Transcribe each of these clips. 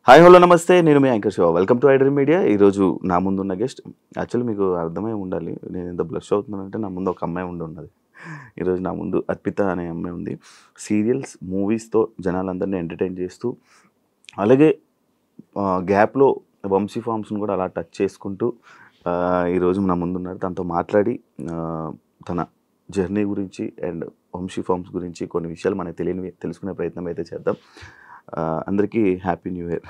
Hi hello నమస్తే, నేను మీ anchor Shiva. Welcome to iDream media. ఈరోజు నా ముందున్న గెస్ట్ యాక్చువల్లీ మీకు అర్థమై ఉండాలి, నేను ఎంత బ్లష్ అవుతున్నానంటే నా ముందు ఒక అమ్మాయి ఉన్నది. ఈరోజు నా ముందు అర్పిత అనే అమ్మాయి ఉంది. సీరియల్స్, మూవీస్తో జనాలందరినీ ఎంటర్టైన్ చేస్తూ, అలాగే గ్యాప్లో వంశీ ఫార్మ్స్ని కూడా అలా టచ్ చేసుకుంటూ ఈరోజు నా ముందున్నారు. తనతో మాట్లాడి తన జర్నీ గురించి అండ్ వంశీ ఫార్మ్స్ గురించి కొన్ని విషయాలు మనకు తెలియనివి తెలుసుకునే ప్రయత్నం అయితే చేద్దాం. అందరికీ హ్యాపీ న్యూ ఇయర్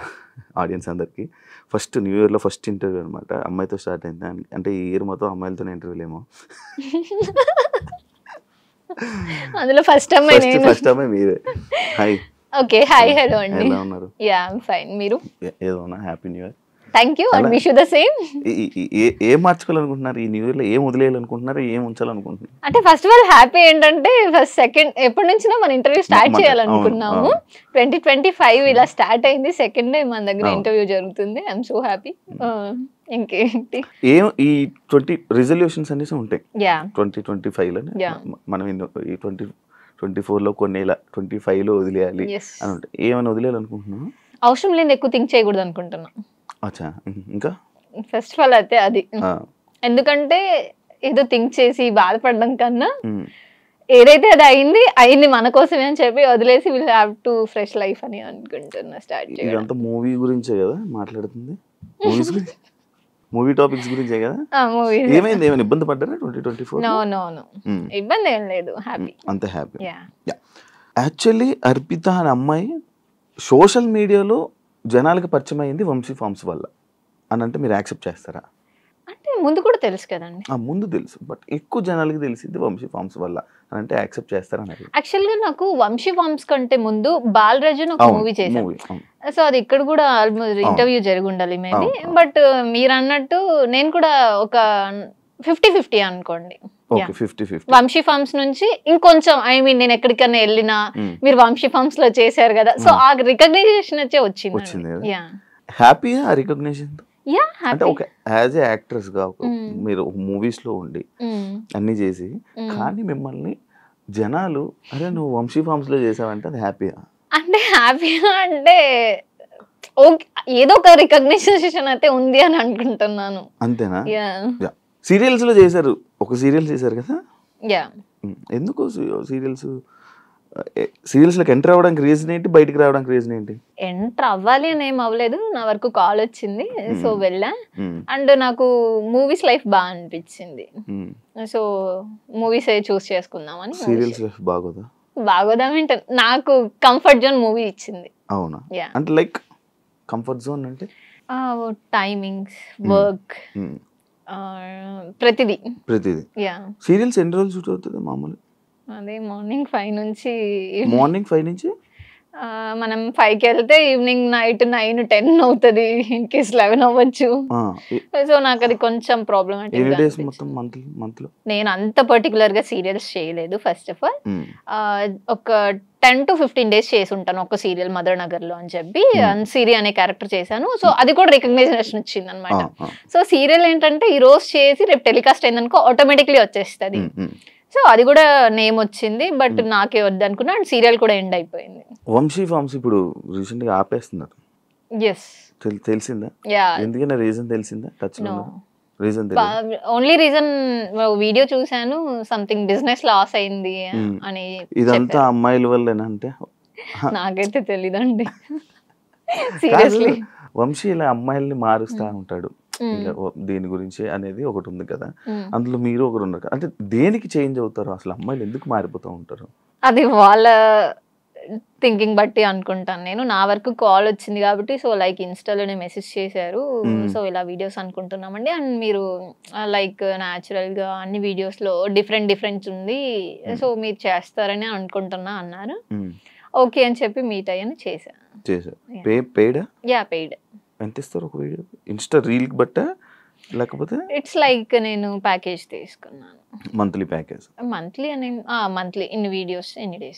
ఆడియన్స్ అందరికీ. ఫస్ట్ న్యూ ఇయర్లో ఫస్ట్ ఇంటర్వ్యూ అనమాట, అమ్మాయితో స్టార్ట్ అయింది. అంటే ఈ ఇయర్ మొత్తం అమ్మాయిలతోనే ఇంటర్వ్యూలు ఏమో. అందులో ఫస్ట్ అమ్మాయి మీరే. హాయ్. ఓకే, హాయ్, హలో అండి. ఎలా ఉన్నారు? Yeah, I am fine. మీరు? ఏదోనా. Happy new year. Thank you and wish you the same. ఏం మార్చుకోవాలనుకుంటున్నారు ఈ న్యూ ఇయర్లో? ఏం వదిలేయాలనుకుంటున్నారు, ఏం ఉంచాలనుకుంటున్నారు? అంటే ఫస్ట్ ఆఫ్ ఆల్ హ్యాపీ ఏంటంటే ఫస్ట్ సెకండ్ ఎప్పటి నుంచినా మన ఇంటర్వ్యూ స్టార్ట్ చేయాలనుకున్నాము. 2025 ఇలా స్టార్ట్ అయింది. సెకండ్ డే మన దగ్గర ఇంటర్వ్యూ జరుగుతుంది. I'm so happy. ఇంకేంటి ఈ 20 రిజల్యూషన్స్ అనేసి ఉంటాయి 2025లో. మనం ఈ 2024లో కొన్ని 25లో వదిలేయాలి అని ఉంటాయి. ఏమైనా వదిలేయాలనుకుంటున్నాను? అవసరం లేని ఎక్కువ థింక్ చేయకూడదు అనుకుంటున్నా. అచ్చా, ఇంకా ఫస్ట్ ఆఫ్ ఆల్ అయితే అది. ఎందుకంటే ఏదో థింక్ చేసి బాధపడడం కన్నా ఏదైతే అది అయింది మన కోసమే అని చెప్పి వదిలేసి will have to fresh life అని అనుకుంటున్నా. స్టార్ట్ చేయాలి. ఇదంతా మూవీ గురించే కదా మాట్లాడుతుంది, మూవీస్ గురించి, మూవీ టాపిక్స్ గురించే కదా. ఏమైంది, ఏమైనా ఇబ్బంది పడ్డారా 2024? నో ఇబ్బంది ఏం లేదు, హ్యాపీ, అంతే హ్యాపీ. యాక్చువల్లీ అర్పిత అనే అమ్మాయి సోషల్ మీడియాలో జనాలకి పరిచయం అయింది వంశీ ఫార్మ్స్ వల్ల అని అంటే మీరు యాక్సెప్ట్ చేస్తారా? అంటే ముందు కూడా తెలుసు కదండి. ముందు తెలుసు, బట్ ఎక్కువ జనాలకి తెలిసింది వంశీ ఫార్మ్స్ వల్ల అని అంటే యాక్సెప్ట్ చేస్తారా? యాక్చువల్ గా నాకు వంశీ ఫార్మ్స్ కంటే ముందు బాలరాజు ఒక మూవీ చేశాను. సో అది ఇక్కడ కూడా ఆల్మోస్ట్ ఇంటర్వ్యూ జరిగి ఉండాలి మేబీ. బట్ మీరు అన్నట్టు నేను కూడా ఒక 50-50 అనుకోండి. వంశీ ఫార్మ్స్ నుంచి ఇంకొంచెం నేను ఎక్కడికైనా వెళ్ళినా మీరు వంశీ ఫార్మ్స్ లో చేశారు కదా, సో ఆ రికగ్నైజేషన్ వచ్చే వచ్చింది. హ్యాపీ ఆ రికగ్నిషన్. అంటే ఒక యాజ్ ఏ యాక్ట్రెస్ గా మీరు మూవీస్ లో ఉండి అన్ని చేసి, కానీ మిమ్మల్ని జనాలు అరే నువ్వు వంశీ ఫార్మ్స్ లో చేసావంటే అది హ్యాపీయా? అంటే హ్యాపీగా అంటే ఏదో ఒక రికగ్నైజేషన్ అయితే ఉంది అని అనుకుంటున్నాను. అంతేనా? సీరియల్స్ లో చేశారు, ఒక సీరియల్ చేశారు కదా. ఎందుకు సీరియల్స్ లోకి ఎంటర్ అవ్వడానికి రీజన్ ఏంటి, బయటికి రావడానికి రీజన్ ఏంటి? ఎంటర్ అవ్వాలి అని ఏం అవ్వలేదు, నా వరకు కాల్ వచ్చింది సో వెళ్ళా. అండ్ నాకు మూవీస్ లైఫ్ బాగా అనిపించింది, సో మూవీస్ చూస్ చేసుకుందామని. Serials life బాగోదా? బాగోదామంటే నాకు కంఫర్ట్ జోన్ మూవీ ఇచ్చింది. అవునా? అంటే లైక్ కంఫర్ట్ జోన్ అంటే టైమింగ్స్, వర్క్, ప్రతిదీ. సీరియల్స్ ఎన్ని రోజులు షూట్ అవుతుంది మామూలు? అదే మార్నింగ్ 5 నుంచి మనం 5కి వెళ్తే ఈవినింగ్ నైట్ 9-10 అవుతుంది, ఇన్ కేస్ 11 అవ్వచ్చు. సో నాకు అది కొంచెం ప్రాబ్లమాటిక్. నేను అంత పర్టికులర్ గా సీరియల్స్ చేయలేదు. ఫస్ట్ ఆఫ్ ఆల్ ఒక 10 to 15 days చేసి ఉంటాను ఒక సీరియల్ మదర్ నగర్ లో అని చెప్పి సిరి అనే క్యారెక్టర్ చేశాను. సో అది కూడా రికగ్నైజేషన్ వచ్చింది అనమాట. సో సీరియల్ ఏంటంటే ఈ రోజు చేసి రేపు టెలికాస్ట్ అయిందనుకో ఆటోమేటిక్లీ వచ్చేస్తుంది. సో అది కూడా నేమ్ వచ్చింది, బట్ నాకే వద్దు అనుకున్నా. అండ్ సీరియల్ కూడా ఎండ్ అయిపోయింది. వంశీ ఫార్మ్స్ ఇప్పుడు రీసెంట్ గా ఆపేస్తున్నారు. ఎస్, తెలిసిందా? ఎందుకన్నా రీజన్ తెలిసిందా? టచ్ ఓన్లీ రీజన్ వీడియో చూసాను, సంథింగ్ బిజినెస్ లాస్ అయింది అని. ఇదంతా అమ్మాయిల వల్లేనా అంటే? నాకైతే తెలీదండి సీరియస్లీ. వంశీ ఇలా అమ్మాయిల్ని మారుస్తా ఉంటాడు, దీని గురించి అనేది ఒకటి ఉంది కదా, అందులో మీరు ఒకరు ఉన్నారు. అంటే దేనికి చేంజ్ అవుతారు అసలు? అమ్మాయిలు ఎందుకు మారిపోతూ ఉంటారు? అది వాళ్ళ థింకింగ్ బట్టి అనుకుంటాను నేను. నా వరకు కాల్ వచ్చింది కాబట్టి, సో లైక్ ఇన్స్టాలోనే మెసేజ్ చేశారు, సో ఇలా వీడియోస్ అనుకుంటున్నామండి, అండ్ మీరు లైక్ న్యాచురల్ గా అన్ని వీడియోస్ లో డిఫరెంట్ ఉంది, సో మీరు చేస్తారని అనుకుంటున్నా అన్నారు. ఓకే అని చెప్పి మీట్ అయ్యాను, చేశాను. పెయిడ్. ఎంత ఇస్తారు ఒక వీడియో? ఇన్స్టా రీల్ బట్ట లేకపోతే ఇట్స్ లైక్ నేను ప్యాకేజ్ తీసుకున్నాను, మంత్లీ ప్యాకేజ్. మంత్లీ ఇన్ని వీడియోస్ ఎన్ని డేస్.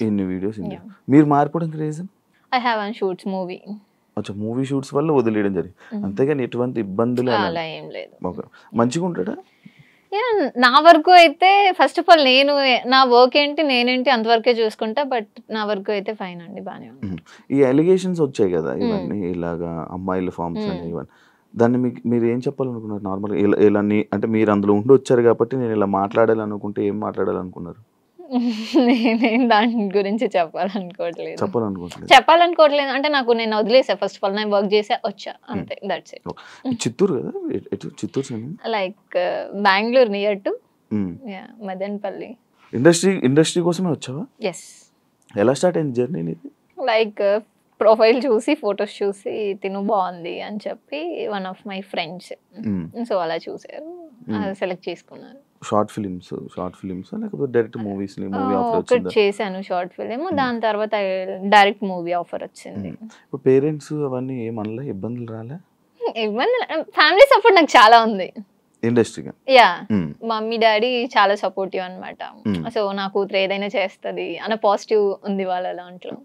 మీరు మారిపోవడానికి reason? I have one shoots movie. అచ్చా, మూవీ షూట్స్ వల్ల వదిలేయడం జరిగింది, అంతేగాని ఎటువంటి ఇబ్బందులు అలా ఏం లేదు. మంచిగా ఉంటాడా? నా వరకు అయితే ఫస్ట్ ఆఫ్ ఆల్ నేను నా వర్క్ ఏంటి నేనేంటి అంతవరకే చూసుకుంటా, బట్ నా వరకు అయితే ఫైన్ అండి, బాగానే ఉంది. ఈ అలిగేషన్స్ వచ్చాయి కదా ఇవన్నీ, ఇలాగా అమ్మాయిల ఫార్మ్స్ అని ఇవన్నీ, దాన్ని మీరు ఏం చెప్పాలనుకున్నారు నార్మల్గా? ఇలా అంటే మీరు అందులో ఉండి వచ్చారు కాబట్టి నేను ఇలా మాట్లాడాలనుకుంటే ఏం మాట్లాడాలనుకున్నారు? నేనేం దాని గురించి చెప్పాలనుకోవట్లేదు అంటే నేను వదిలేసా. ఫస్ట్ ఆఫ్ ఆల్ నేను వర్క్ చేసా వచ్చా అంతే, దట్స్ ఇట్. చిత్తూరు కదా, Chittoor like Bengaluru near to Madanapalle. Industry కోసమే వచ్చావా? ఎస్. ఎలా స్టార్ట్ అయింది జర్నీ ఇది? లైక్ ప్రొఫైల్ చూసి ఫొటోస్ చూసి తిను బాగుంది అని చెప్పి one of my friends, so అలా చూసారు, సెలెక్ట్ చేసుకున్నారు. షార్ట్ ఫిలిమ్స్ లేకపోతే డైరెక్ట్ మూవీస్? మూవీ ఆఫర్ ఒకటి వచ్చిందా? చేశాను షార్ట్ ఫిలిం, దాని తర్వాత డైరెక్ట్ మూవీ ఆఫర్ వచ్చింది. ఇప్పుడు పేరెంట్స్ అవన్నీ ఏమనలే, ఇబ్బందులు రాలే? ఫ్యామిలీ సపోర్ట్ నాకు చాలా ఉంది ఇండస్ట్రీగా. యా, మమ్మీ డాడీ చాలా సపోర్టివ్ అన్నమాట. సో నా కూతురు ఏదైనా చేస్తుంది అన్న పాజిటివ్ ఉంది వాళ్ళ దాంట్లో.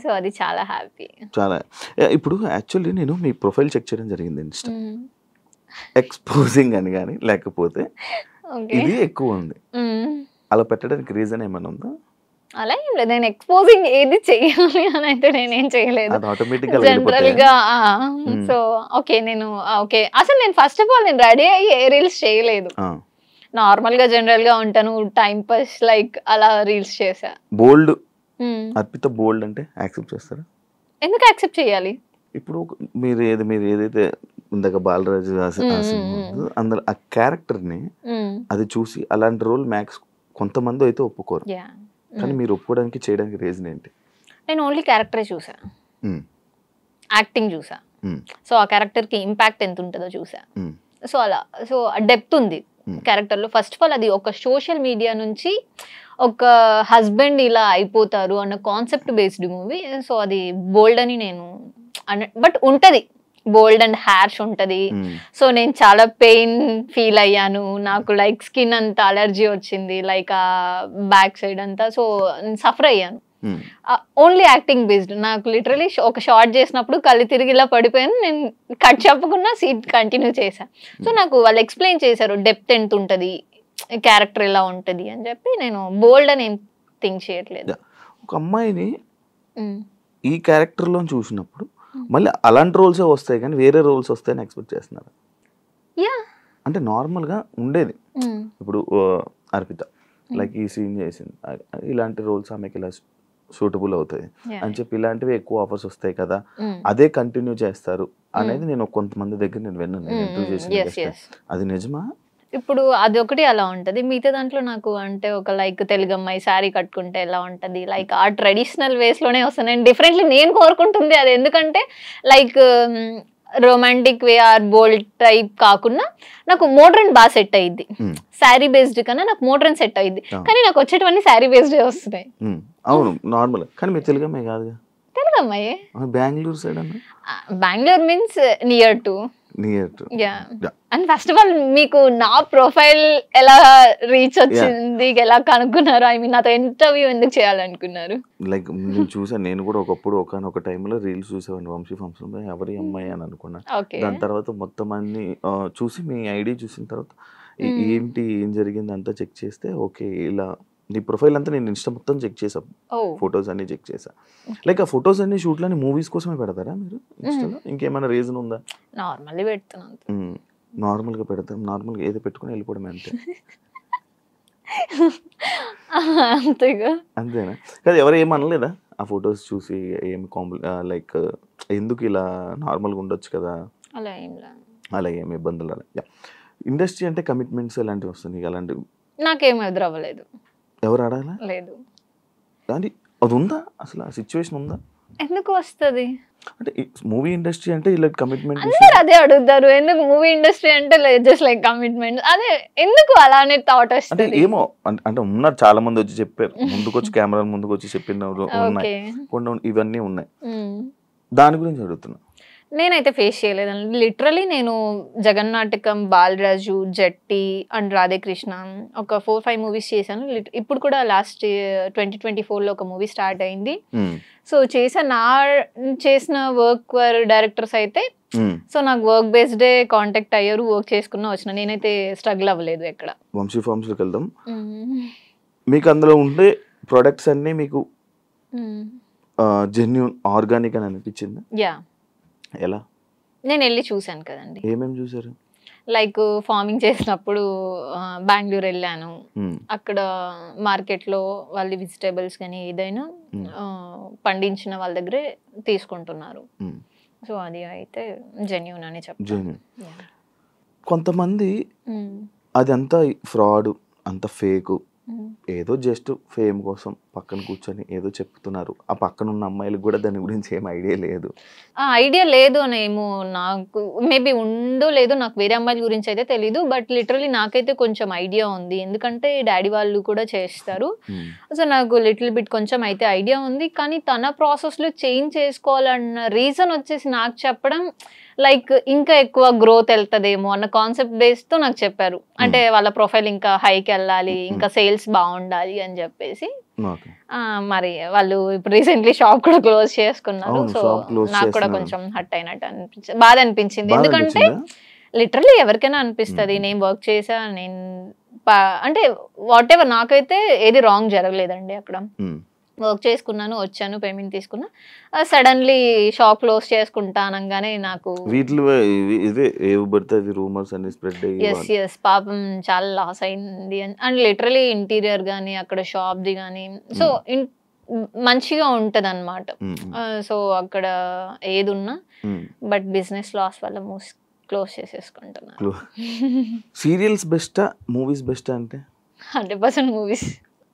సో అది చాలా హ్యాపీ. చాలా. ఇప్పుడు యాక్చువల్లీ నేను మీ ప్రొఫైల్ చెక్ చేయడం జరిగింది ఇన్స్టా, ఎక్స్పోజింగ్ అని కానీ లేకపోతే ఇది ఎక్కువ ఉంది, అలా పెట్టడానికి రీజన్ ఏమైనా ఉందా? అలా ఏం లేదు, నేను ఎక్స్పోజింగ్ ఏది చెయ్యాలి అని అయితే నేనేం చేయలేదు జనరల్ గా. సో ఓకే అసలు నేను ఫస్ట్ ఆఫ్ ఆల్ నేను రెడీ అయ్యి ఏ రీల్స్ చేయలేదు, నార్మల్ గా జనరల్ గా ఉంటాను, టైం పాస్ లైక్ అలా రీల్స్ చేసా. బోల్డ్ అర్పిత బోల్డ్ అంటే యాక్సెప్ట్ చేస్తారా? ఎందుకు యాక్సెప్ట్ చేయాలి? ఇప్పుడు మీరు ఏదైతే ఇందాక బాలరాజు అందులో ఆ క్యారెక్టర్ ని అది చూసి అలాంటి రోల్ మ్యాక్స్ కొంతమంది అయితే ఒప్పుకోరు, కానీ మీరు ఒప్పుకోవడానికి చేయడానికి రీజన్ ఏంటి? నేను ఓన్లీ క్యారెక్టరే చూసా, యాక్టింగ్ చూసా, సో ఆ క్యారెక్టర్ కి ఇంపాక్ట్ ఎంత ఉంటుందో చూసా. సో అలా డెప్త్ ఉంది క్యారెక్టర్ లో. ఫస్ట్ ఆఫ్ ఆల్ అది ఒక సోషల్ మీడియా నుంచి ఒక హస్బెండ్ ఇలా అయిపోతారు అన్న కాన్సెప్ట్ బేస్డ్ మూవీ. సో అది బోల్డ్ అని నేను బట్ ఉంటది, బోల్డ్ అండ్ హ్యార్ష్ ఉంటది. సో నేను చాలా పెయిన్ ఫీల్ అయ్యాను, నాకు లైక్ స్కిన్ అంతా అలర్జీ వచ్చింది, లైక్ ఆ బ్యాక్ సైడ్ అంతా. సో సఫర్ అయ్యాను ఓన్లీ యాక్టింగ్ బేస్డ్. నాకు లిటరలీ ఒక షార్ట్ చేసినప్పుడు కళ్ళు తిరిగి ఇలా పడిపోయాను, నేను కట్ చెప్పకుండా సీట్ కంటిన్యూ చేశాను. సో నాకు వాళ్ళు ఎక్స్ప్లెయిన్ చేశారు డెప్త్ ఎంత ఉంటది, క్యారెక్టర్ ఎలా ఉంటది అని చెప్పి. నేను బోల్డ్ అని ఏం థింక్ చేయట్లేదు. ఒక అమ్మాయిని ఈ క్యారెక్టర్ లో చూసినప్పుడు మళ్ళీ అలాంటి రోల్స్ వస్తాయి కానీ వేరే రోల్స్ వస్తాయని ఎక్స్పెక్ట్ చేస్తున్నారు? అంటే నార్మల్ గా ఉండేది ఇప్పుడు అర్పిత లైక్ ఈ సీన్ చేసింది, ఇలాంటి రోల్స్ ఆమెకి ఇలా సూటబుల్ అవుతాయి అని చెప్పి ఇలాంటివి ఎక్కువ ఆఫర్స్ వస్తాయి కదా, అదే కంటిన్యూ చేస్తారు అనేది నేను కొంతమంది దగ్గర నేను విన్నాను, ఇంటర్వ్యూ చేసిన. అది నిజమా? ఇప్పుడు అది ఒకటి అలా ఉంటది, మిగతా దాంట్లో నాకు అంటే ఒక లైక్ తెలుగు అమ్మాయి శారీ కట్టుకుంటే ఎలా ఉంటది, లైక్ ఆ ట్రెడిషనల్ వేస్ లోనే వస్తాను నేను. డిఫరెంట్లీ నేను కోరుకుంటుంది అది, ఎందుకంటే like romantic way or bold type కాకుండా నాకు మోడ్రన్ బాగా సెట్ అయ్యిద్ది. శారీ బేస్డ్ కన్నా నాకు మోడ్రన్ సెట్ అయ్యిద్ది, కానీ నాకు వచ్చేటవన్నీ శారీ బేస్డ్ వస్తున్నాయి. అవును నార్మల్, కానీ మీరు తెలుగు అమ్మాయి కాదు. తెలుగు అమ్మాయి బెంగళూరు సైడ్ అన్న, Bengaluru means near to. And first of all మీకు నా ప్రొఫైల్ ఎలా రీచ్ వచ్చింది, ఎలా కనుక్కున్నారు? ఐ మీన్ నాతో ఇంటర్వ్యూ ఎందుకు చేయాలనుకున్నారు? లైక్ నేను చూసాను, నేను కూడా ఒకప్పుడు ఒకనొక టైంలో రీల్స్ చూసేవాడిని, వంశీ ఫంక్షన్ ఎవరి అమ్మాయి అని అనుకున్నాను. దాని తర్వాత మొత్తం అన్ని చూసి మీ ఐడి చూసిన తర్వాత ఏంటి ఏం జరిగింది అంతా చెక్ చేస్తే ఓకే ఇలా నీ ప్రొఫైల్ అంతా నేను ఇన్స్టా మొత్తం చెక్ చేసా, ఫొటోస్ అన్ని చెక్ చేసా. లైక్ ఆ ఫొటోస్ అన్ని షూట్లని మూవీస్ కోసమే పెడతారా మీరు ఇన్స్టాలో? ఇంకేమైనా రీజన్ ఉందా? నార్మల్లీ పెడుతున్నాను, నార్మల్గా పెడతాం, నార్మల్గా ఏది పెట్టుకుని వెళ్ళిపోవడమే అంతే. అంతేనా? కాదు ఎవరు ఏమనలేదా ఆ ఫొటోస్ చూసి? ఏం లైక్ ఎందుకు ఇలా నార్మల్గా ఉండొచ్చు కదా, అలా ఏమి ఇబ్బందులు? అలా ఇండస్ట్రీ అంటే కమిట్మెంట్స్ ఎలాంటివి వస్తుంది? అలాంటివి నాకేం ఎదురవ్వలేదు. ఎవరు ఆడాలా? లేదు. అది ఉందా అసలు? ఆ సిచ్యువేషన్ ఉందా? ఎందుకు వస్తుంది అంటే మూవీ ఇండస్ట్రీ అంటే ఇలా కమిట్మెంట్ అదే అడుగుతారు, ఎందుకు మూవీ ఇండస్ట్రీ అంటే జస్ట్ లైక్ కమిట్మెంట్, అదే ఎందుకు అలానే థాట్ వస్తుంది? అంటే ఏమో అంటే ఉన్నారు చాలా మంది వచ్చి చెప్పారు, ముందుకు వచ్చి కెమెరా ముందుకు వచ్చి చెప్పినారు ఉన్నాయి, కొన్ని ఇవన్నీ ఉన్నాయి, దాని గురించి అడుగుతున్నా. నేనైతే ఫేస్ చేయలేదండి. లిటరలీ నేను జగన్నాటకం, బాలరాజు, జట్టి అండ్ రాధేకృష్ణ ఒక 4-5 మూవీస్ చేశాను. ఇప్పుడు కూడా లాస్ట్ 2024లో ఒక మూవీ స్టార్ట్ అయింది. సో చేసిన వర్క్ డైరెక్టర్స్ అయితే సో నాకు వర్క్ బేస్డే కాంటాక్ట్ అయ్యారు, వర్క్ చేసుకున్నా వచ్చిన. నేనైతే స్ట్రగుల్ అవ్వలేదు ఎక్కడ. వంశీ ఫార్మ్స్లోకి వెళ్దాం. మీకు అందులో ఉండే ప్రొడక్ట్స్ అన్నీ మీకు జెన్యూన్ ఆర్గానిక్ అని అనిపించిందా? యా, ఎలా? నేను వెళ్ళి చూసాను కదండి. ఏమేమి చూసారు? లైక్ ఫార్మింగ్ చేసినప్పుడు బెంగళూరు వెళ్ళాను. అక్కడ మార్కెట్లో వాళ్ళు వెజిటేబుల్స్ కానీ ఏదైనా పండించిన వాళ్ళ దగ్గరే తీసుకుంటున్నారు. సో అది అయితే జెన్యూన్ అని చెప్తాను. కొంతమంది అదంతా ఫ్రాడ్, అంత ఫేక్, ఏదో జస్ట్ ఫేమ్ కోసం పక్కన కూర్చొని ఏదో చెప్తున్నారు. ఆ పక్కన ఉన్న అమ్మాయిలకు కూడా దాని గురించి ఏం ఐడియా లేదు. ఐడియా లేదు అనేమో, నాకు మేబీ ఉందో లేదో, నాకు వేరే అమ్మాయిల గురించి అయితే తెలీదు. బట్ లిటరలీ నాకైతే కొంచెం ఐడియా ఉంది, ఎందుకంటే డాడీ వాళ్ళు కూడా చేస్తారు. సో నాకు లిటిల్ బిట్ కొంచెం అయితే ఐడియా ఉంది. కానీ తన ప్రాసెస్లో చేంజ్ చేసుకోవాలన్న రీజన్ వచ్చేసి నాకు చెప్పడం లైక్ ఇంకా ఎక్కువ గ్రోత్ వెళ్తుందేమో అన్న కాన్సెప్ట్ బేస్తో నాకు చెప్పారు. అంటే వాళ్ళ ప్రొఫైల్ ఇంకా హైకి వెళ్ళాలి, ఇంకా సేల్స్ బాగుండాలి అని చెప్పేసి. మరి వాళ్ళు ఇప్పుడు రీసెంట్లీ షాప్ కూడా క్లోజ్ చేసుకున్నారు. సో నాకు కూడా కొంచెం హట్ అయినట్టు అనిపించింది, బాధ అనిపించింది. ఎందుకంటే లిటరలీ ఎవరికైనా అనిపిస్తుంది, నేను వర్క్ చేసా, నేను అంటే వాట్ ఎవర్, నాకైతే ఏది రాంగ్ జరగలేదండి. అక్కడ వర్క్ చేసుకున్నాను, వచ్చాను, పేమెంట్ తీసుకున్నా. సడన్లీ షాప్ క్లోజ్ చేసుకుంటా అనగానే నాకు పాపం చాలా లాస్ అయింది. అండ్ లిటరలీ ఇంటీరియర్ కానీ అక్కడ షాప్ది కానీ సో మంచిగా ఉంటది అన్నమాట. సో అక్కడ ఏది ఉన్నా బట్ బిజినెస్ లాస్ వల్ల క్లోజ్ చేసేసుకుంటున్నాను. సీరియల్స్ బెస్టా మూవీస్ బెస్టా? అంటే 100% మూవీస్.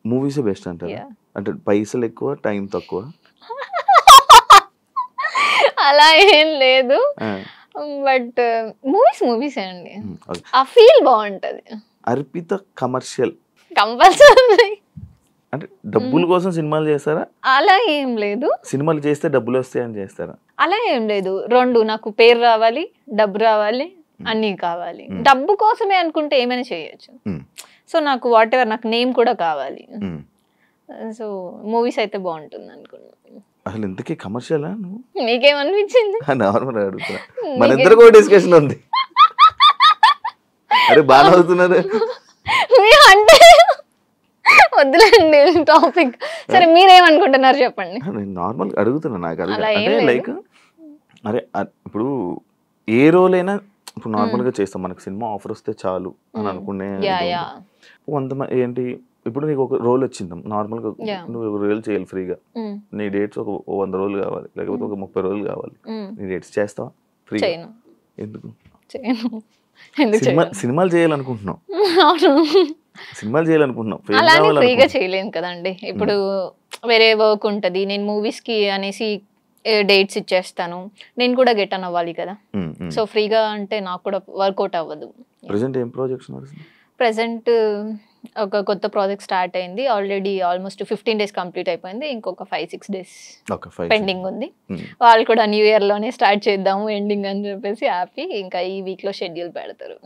మూవీసే బెస్ట్ అంటారా? అంటే పైసలు ఎక్కువ, టైం తక్కువ? అలా ఏం లేదు, బట్ మూవీసే అండి. ఆ ఫీల్ బాగుంటది. Arpita commercial compulsory. అంటే డబ్బుల కోసం సినిమాలు చేస్తారా? అలా ఏం లేదు. సినిమాలు చేస్తే డబ్బులు వస్తాయని చేస్తారా? అలా ఏం లేదు. రెండు, నాకు పేరు రావాలి, డబ్బు రావాలి, అన్నీ కావాలి. డబ్బు కోసమే అనుకుంటే ఏమైనా చేయొచ్చు. సో నాకు వాట్ ఎవర్, నాకు నేమ్ కూడా కావాలి. సో మూవీస్ అయితే బాగుంటుంది అనుకున్నా. అసలు ఇంతకీ కమర్షియలా? మీకేమనిపించింది? నార్మల్ అడుగుతున్నా, మన ఇద్దరు కూడా డిస్కషన్ ఉంది. అరే బాగా అవుతున్నారు అంటే వద్దులేండి టాపిక్. సరే మీరేమనుకుంటున్నారు చెప్పండి. నేను నార్మల్ అడుగుతున్నా, నాకు అంటే లైక్ అరే ఇప్పుడు ఏ రోల్ అయినా ఇప్పుడు నార్మల్గా చేస్తాం, మనకు సినిమా ఆఫర్ వస్తే చాలు అని అనుకునే. కొంతమంది ఏంటి, ఇప్పుడు నీకు ఒక రోల్ వచ్చింది నార్మల్గా, నువ్వు ఒక రోల్ చేయాలి ఫ్రీగా, నీ డేట్స్ ఒక 100 రోజులు కావాలి, లేకపోతే ఒక 30 రోజులు కావాలి, నీ డేట్స్ చేస్తావా ఫ్రీగా? ఎందుకు? సినిమాలు చేయాలనుకుంటున్నావు, సినిమాలు చేయాలనుకుంటున్నావు, ఫ్రీగా చేయలేను కదండి. ఇప్పుడు వేరే వర్క్ ఉంటది, నేను మూవీస్ కి అనేసి డేట్స్ ఇచ్చేస్తాను, నేను కూడా గెట్ అన్ అవ్వాలి కదా. సో ఫ్రీగా అంటే నాకు కూడా వర్కౌట్ అవ్వదు. ప్రెసెంట్ ఒక కొత్త ప్రాజెక్ట్ స్టార్ట్ అయింది ఆల్రెడీ, ఆల్మోస్ట్ 15 days కంప్లీట్ అయిపోయింది. ఇంకొక 5-6 days పెండింగ్ ఉంది. వాళ్ళు కూడా న్యూ ఇయర్ లోనే స్టార్ట్ చేద్దాము ఎండింగ్ అని చెప్పేసి హ్యాపీ. ఇంకా ఈ వీక్ లో షెడ్యూల్ పెడతారు.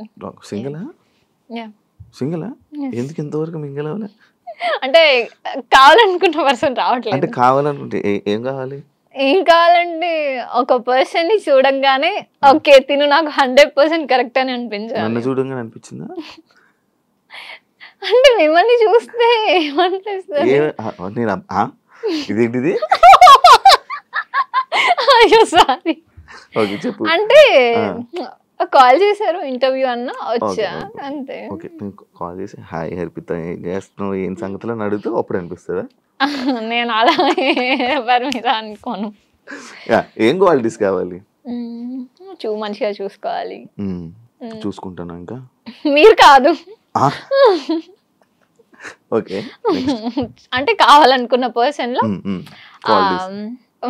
ఎందుకు ఇంతవరకు మింగిల్ అవ్వలే? అంటే కావాలనుకున్న పర్సన్ రావట్లేదు. అంటే కావాలనుకుంటే ఏం కావాలి? ఏం కావాలంటే ఒక పర్సన్ ని చూడంగానే ఓకే తిను నాకు 100% కరెక్ట్ అని అనిపించాలి. నన్ను చూడంగానే అనిపించిందా? అంటే మిమ్మల్ని చూస్తే ఏమనిపిస్తుంది? ఇదేంటిది? అయ్యో సారీ. అంటే కాల్ చేశారు, ఇంటర్వ్యూ అన్నా వచ్చా అంతే. కాల్ చేసి హాయ్ హర్పిత ఏం చేస్తున్నావు, ఏం సంగతిలో అడిగితే అప్పుడు అనిపిస్తుందా? నేను అలా ఎవరి మీద అనుకోను. ఏం క్వాలిటీస్ కావాలి? మంచిగా చూసుకోవాలి. చూసుకుంటాను. ఇంకా మీరు కాదు, ఓకే అంటే కావాలనుకున్న పర్సన్ లో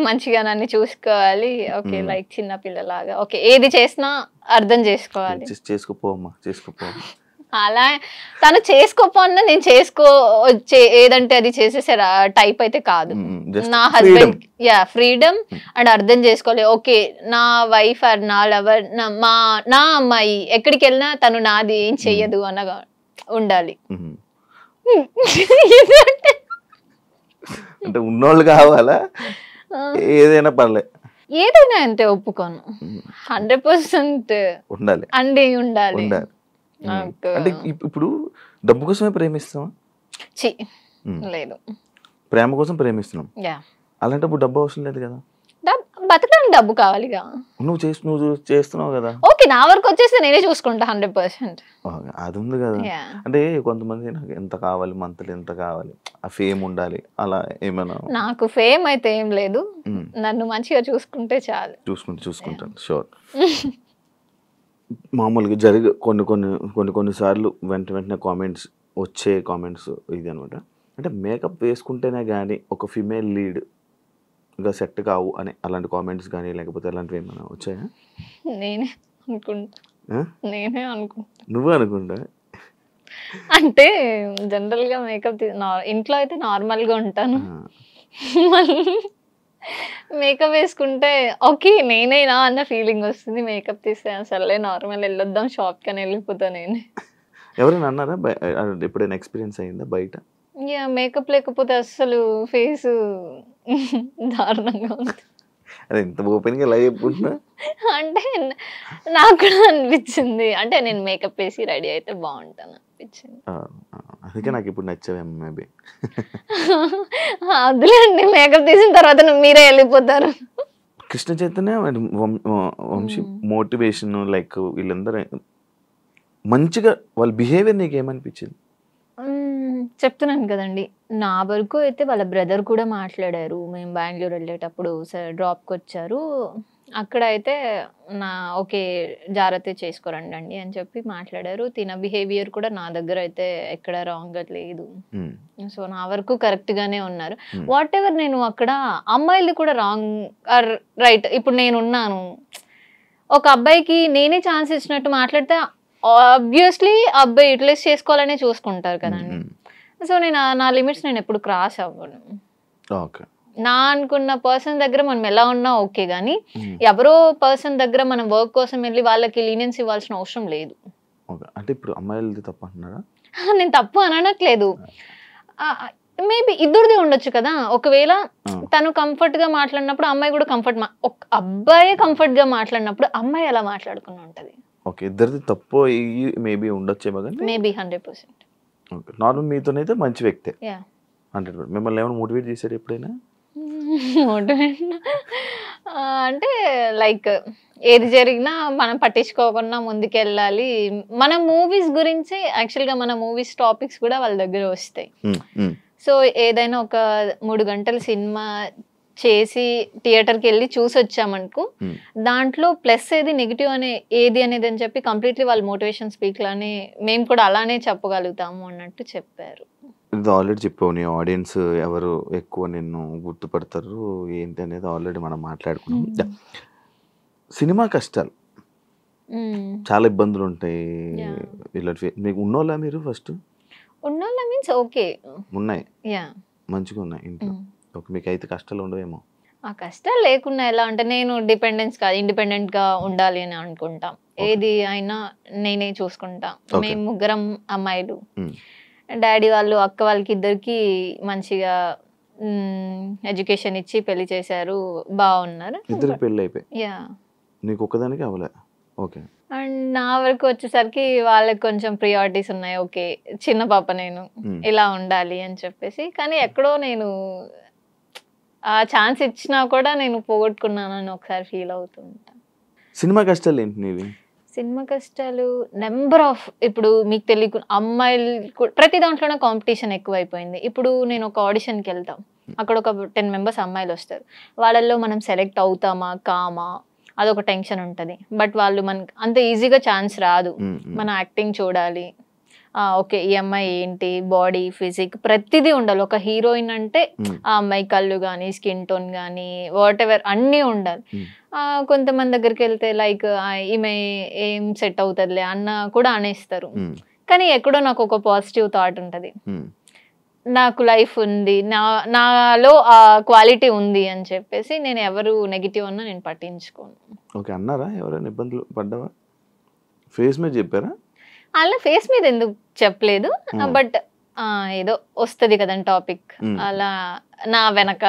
మంచిగా నన్ను చూసుకోవాలి. ఓకే లైక్ చిన్న పిల్లలాగా, ఓకే ఏది చేసినా అర్థం చేసుకోవాలి. చేసుకోపో అలా తను చేసుకోపోన్నా నేను ఏదంటే అది చేసేసే టైప్ అయితే కాదు. నా హస్బెండ్ ఫ్రీడమ్ అండ్ అర్థం చేసుకోవాలి. ఓకే నా వైఫ్ ఆర్ నా లవర్, నా అమ్మాయి ఎక్కడికి వెళ్ళినా తను నాది ఏం చెయ్యదు అనగా ఉండాలి. అంటే ఉన్నోళ్ళు కావాలా? ఏదైనా పర్లేదు, ఏదైనా అంటే ఒప్పుకోను. 100% ఉండాలి అండి, ఉండాలి. అంటే ఇప్పుడు డబ్బు కోసమే ప్రేమిస్తావా? లేదు, ప్రేమ కోసం ప్రేమిస్తున్నాం. అలాంటప్పుడు డబ్బు అవసరం లేదు కదా, బతకడానికి డబ్బు కావాలిగా. నువ్వు చేస్తున్నావు కదా. ఓకే, నా వరకు వచ్చేస్తే నేనే చూసుకుంటా 100%. అది ఉంది కదా. అంటే కొంతమంది నాకు ఎంత కావాలి, మంత్లీ ఎంత కావాలి, ఆ ఫేమ్ ఉండాలి, అలా ఏమైనా? నాకు ఫేమ్ అయితే ఏం లేదు, నన్ను మంచిగా చూసుకుంటే చాలు. చూసుకుంటాను షూర్. మామూలుగా కొన్ని సార్లు వెంటనే కామెంట్స్ వచ్చే కామెంట్స్ ఇది అనమాట. అంటే మేకప్ వేసుకుంటేనే కానీ ఒక ఫిమేల్ లీడ్గా సెట్ కావు అని అలాంటి కామెంట్స్ కానీ లేకపోతే అలాంటివి ఏమైనా వచ్చాయా? నేనే అనుకుంటా. నువ్వు అనుకుంటా? అంటే జనరల్గా మేకప్ ఇంట్లో అయితే నార్మల్గా ఉంటాను, మేకప్ వేసుకుంటే ఓకే నేనేనా అన్న ఫీలింగ్ వస్తుంది. మేకప్ తీస్తే అసలే నార్మల్ వెళ్ళొద్దాం షాప్కి అని వెళ్ళిపోతా నేనే. ఎవరైనా అన్నారా ఎప్పుడైనా ఎక్స్పీరియన్స్ అయిందా బయట? మేకప్ లేకపోతే అసలు ఫేస్ దారుణంగా ఉంది. అదే ఇంత ఓపెన్గా ఎలా చెప్పుకుంటున్నా? అంటే నాకు కూడా అనిపించింది, అంటే నేను మేకప్ వేసి రెడీ అయితే బాగుంటాను అనిపించింది. అందుకే నాకు ఇప్పుడు నచ్చావేమో మేబీ. అదిలేండి, మేకప్ తీసిన తర్వాత మీరే వెళ్ళిపోతారు. కృష్ణ చైతన్య వంశీ మోటివేషన్ లైక్ వీళ్ళందరూ మంచిగా వాళ్ళ బిహేవియర్ నీకు ఏమనిపించింది? చెప్తున్నాను కదండి, నా వరకు అయితే వాళ్ళ బ్రదర్ కూడా మాట్లాడారు. మేము బెంగళూరు వెళ్ళేటప్పుడు డ్రాప్కి వచ్చారు, అక్కడ అయితే ఓకే జాగ్రత్త చేసుకోరండి అని చెప్పి మాట్లాడారు. తిన బిహేవియర్ కూడా నా దగ్గర అయితే ఎక్కడ రాంగ్ లేదు. సో నా వరకు కరెక్ట్ గానే ఉన్నారు. వాట్ ఎవర్ నేను అక్కడ అమ్మాయిలు కూడా రాంగ్ ఆర్ రైట్. ఇప్పుడు నేనున్నాను, ఒక అబ్బాయికి నేనే ఛాన్స్ ఇచ్చినట్టు మాట్లాడితే ఆబ్వియస్లీ అబ్బాయి యూటిలైజ్ చేసుకోవాలనే చూసుకుంటారు కదండి. సో నా లిమిట్స్ నేను ఎప్పుడు క్రాస్ అవ్వను. నా అనుకున్న పర్సన్ దగ్గర మనం ఎలా ఉన్నా ఓకే, కానీ ఎవరో పర్సన్ దగ్గర మనం వర్క్ కోసం వెళ్ళి వాళ్ళకి లీనియన్స్ ఇవ్వాల్సిన అవసరం లేదు. అంటే ఇప్పుడు అమ్మాయిలది తప్పు అంటున్నారా? నేను తప్పు అనట్లేదు, మేబీ ఇద్దరిది ఉండొచ్చు కదా. ఒకవేళ తను కంఫర్ట్ గా మాట్లాడినప్పుడు అమ్మాయి కూడా అబ్బాయి కంఫర్ట్ గా మాట్లాడినప్పుడు అమ్మాయి ఎలా మాట్లాడుకుని ఉంటది. ఓకే, ఇద్దరిది తప్పు మేబీ ఉండొచ్చేమో కానీ మేబీ 100%. ఓకే, నార్మల్ మీతోనైతే మంచి వ్యక్తే 100%. మిమ్మల్ని ఏమైనా మోటివేట్ చేశారు ఎప్పుడైనా? మోటివేట్ అంటే లైక్ ఏది జరిగినా మనం పట్టించుకోకుండా ముందుకెళ్ళాలి. మన మూవీస్ గురించి యాక్చువల్గా మన మూవీస్ టాపిక్స్ కూడా వాళ్ళ దగ్గర వస్తాయి. సో ఏదైనా ఒక 3 గంటల సినిమా చేసి థియేటర్కి వెళ్ళి చూసి వచ్చామనుకో, దాంట్లో ప్లస్ ఏది నెగిటివ్ ఏది అనేది అని చెప్పి కంప్లీట్లీ వాళ్ళు మోటివేషన్ స్పీక్ లానే మేము కూడా అలానే చెప్పగలుగుతాము అన్నట్టు చెప్పారు. ఇది ఆల్రెడీ చెప్పావు, నీ ఆడియన్స్ ఎవరు ఎక్కువ నిన్ను గుర్తుపడతారు ఏంటి అనేది ఆల్రెడీ మనం మాట్లాడుకున్నాం. సినిమా కష్టాలు చాలా ఇబ్బందులు ఉంటాయి. మీకు ఉన్నోళ్ళ మీరు ఫస్ట్ ఉన్నోళ్ళ మీన్స్ ఓకే ఉన్నాయి, మంచిగా ఉన్నాయి ఇంట్లో. ఓకే, మీకు అయితే కష్టాలు ఉండవేమో? ఆ కష్టాలు లేకుండా ఎలా అంటే నేను డిపెండెన్స్ కాదు, ఇండిపెండెంట్ గా ఉండాలి అని అనుకుంటాం. ఏది అయినా నేనే చూసుకుంటా. మేము 3 అమ్మాయిలు, డాడీ వాళ్ళు అక్క వాళ్ళకి ఇద్దరికి మంచిగా ఎడ్యుకేషన్ ఇచ్చి పెళ్లి చేశారు, బాగున్నారు. ఇద్దరు పెళ్లి అయిపోయి నీకు ఒక్కదానికి అవ్వలే? ఓకే. అండ్ నా వరకు వచ్చేసరికి వాళ్ళకి కొంచెం ప్రియారిటీస్ ఉన్నాయి. ఓకే చిన్న పాప నేను ఇలా ఉండాలి అని చెప్పేసి, కానీ ఎక్కడో నేను ఆ ఛాన్స్ ఇచ్చినా కూడా నేను పోగొట్టుకున్నానని ఒకసారి ఫీల్ అవుతుంటా. సినిమా కష్టాలు ఏంటి నీవి? సినిమా కష్టాలు నెంబర్ ఆఫ్. ఇప్పుడు మీకు తెలియకు అమ్మాయిలు ప్రతి దాంట్లోనే కాంపిటీషన్ ఎక్కువైపోయింది. ఇప్పుడు నేను ఒక ఆడిషన్కి వెళ్తాం, అక్కడ ఒక 10 మెంబర్స్ అమ్మాయిలు వస్తారు. వాళ్ళల్లో మనం సెలెక్ట్ అవుతామా కామా అదొక టెన్షన్ ఉంటుంది. బట్ వాళ్ళు మనకి అంత ఈజీగా ఛాన్స్ రాదు. మన యాక్టింగ్ చూడాలి, ఓకే ఈ అమ్మాయి ఏంటి, బాడీ ఫిజిక్ ప్రతిదీ ఉండాలి. ఒక హీరోయిన్ అంటే ఆ అమ్మాయి కళ్ళు కానీ స్కిన్ టోన్ కానీ వాట్ ఎవర్ అన్నీ ఉండాలి. కొంతమంది దగ్గరికి వెళ్తే లైక్ ఈమె ఏం సెట్ అవుతుందిలే అన్న కూడా అనేస్తారు. కానీ ఎక్కడో నాకు ఒక పాజిటివ్ థాట్ ఉంటుంది, నాకు లైఫ్ ఉంది, నాలో ఆ క్వాలిటీ ఉంది అని చెప్పేసి నేను ఎవరు నెగిటివ్ అన్నా నేను పట్టించుకోను. ఓకే, అన్నారా ఎవరైనా ఇబ్బందులు పడ్డావా? ఫేస్ మీద చెప్పారా? అలా ఫేస్ మీద ఎందుకు చెప్పలేదు, బట్ ఏదో వస్తుంది కదండి టాపిక్, అలా నా వెనక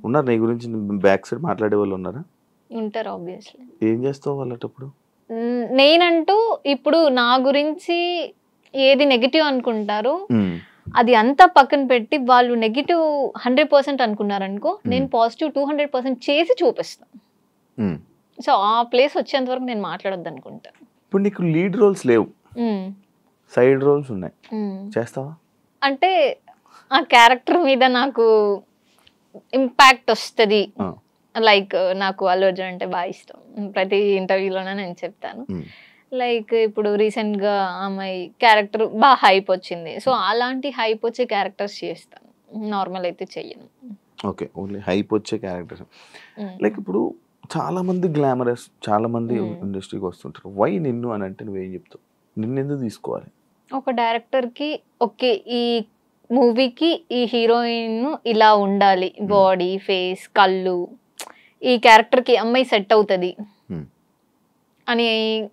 ఉన్నారు. నీ గురించి బ్యాక్ సైడ్ మాట్లాడే వాళ్ళు ఉన్నారా? ఉంటారు ఆబ్వియస్లీ. ఏం చేస్తావు వాళ్ళటప్పుడు? నేనంటూ ఇప్పుడు నా గురించి ఏది నెగిటివ్ అనుకుంటారో అది అంతా పక్కన పెట్టి వాళ్ళు నెగిటివ్ 100% అనుకున్నారనుకో, నేను పాజిటివ్ 200% చేసి చూపిస్తాను. సో ఆ ప్లేస్ వచ్చేంత వరకు నేను మాట్లాడొద్దు అనుకుంటా. ఇప్పుడు నీకు లీడ్ రోల్స్ లేవు, సైడ్ రోల్స్ ఉన్నాయి, చేస్తావా? అంటే ఆ క్యారెక్టర్ మీద నాకు ఇంపాక్ట్ వస్తుంది. లైక్ నాకు అల్లు అర్జున్ అంటే బాగా ఇష్టం, ప్రతి ఇంటర్వ్యూలోనే నేను చెప్తాను. లైక్ ఇప్పుడు రీసెంట్ గా అమ్మాయి క్యారెక్టర్ బాగా హైప్ వచ్చింది, సో అలాంటి హైప్ వచ్చే క్యారెక్టర్స్ చేస్తాను, నార్మల్ అయితే చెయ్యను. ఓకే, ఓన్లీ హైప్ వచ్చే క్యారెక్టర్స్. లైక్ ఇప్పుడు చాలా మంది గ్లామరస్, చాలా మంది ఇండస్ట్రీకి వస్తుంటారు. వై నిన్ను అని అంటే నువ్వేం చెప్తావు? నిన్ను ఎందుకు తీసుకోవాలి? ఒక డైరెక్టర్ కి ఓకే ఈ మూవీకి ఈ హీరోయిన్ ఇలా ఉండాలి, బాడీ, ఫేస్, కళ్ళు, ఈ క్యారెక్టర్ కి అమ్మాయి సెట్ అవుతుంది అని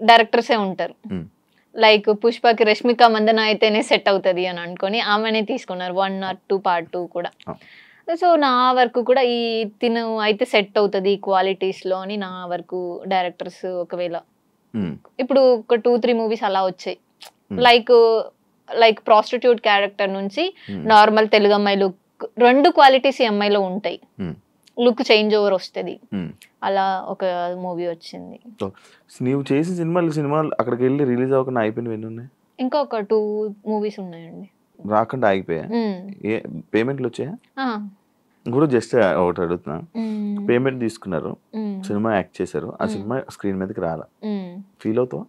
డైరెక్టర్సే ఉంటారు. లైక్ పుష్పకి రష్మిక మందన అయితేనే సెట్ అవుతుంది అని అనుకొని ఆమెనే తీసుకున్నారు 1 or 2 part 2 కూడా. సో నా వరకు కూడా ఈ తిను అయితే సెట్ అవుతుంది క్వాలిటీస్ లో అని నా వరకు డైరెక్టర్స్ ఒకవేళ ఇప్పుడు ఒక 2-3 మూవీస్ అలా వచ్చాయి. లైక్ ప్రాస్టిట్యూట్ క్యారెక్టర్ నుంచి నార్మల్ తెలుగు అమ్మాయి లుక్, 2 క్వాలిటీస్ ఈ అమ్మాయిలో ఉంటాయి, లుక్ చేంజ్ ఓవర్ వస్తుంది. అలా ఒక మూవీ వచ్చింది. నీవు చేసిన సినిమాలు అక్కడికి వెళ్ళి రిలీజ్ అవ్వకుండా అయిపోయినవి ఎన్ని ఉన్నాయి? ఇంకా ఒక 2 మూవీస్ ఉన్నాయండి, రాకుండా ఆగిపోయా. పేమెంట్లు వచ్చాయా? కూడా జస్ట్ ఒకటి అడుగుతున్నా, పేమెంట్ తీసుకున్నారు, సినిమా యాక్ట్ చేశారు, ఆ సినిమా స్క్రీన్ మీదకి రాలా, ఫీల్ అవుతావా?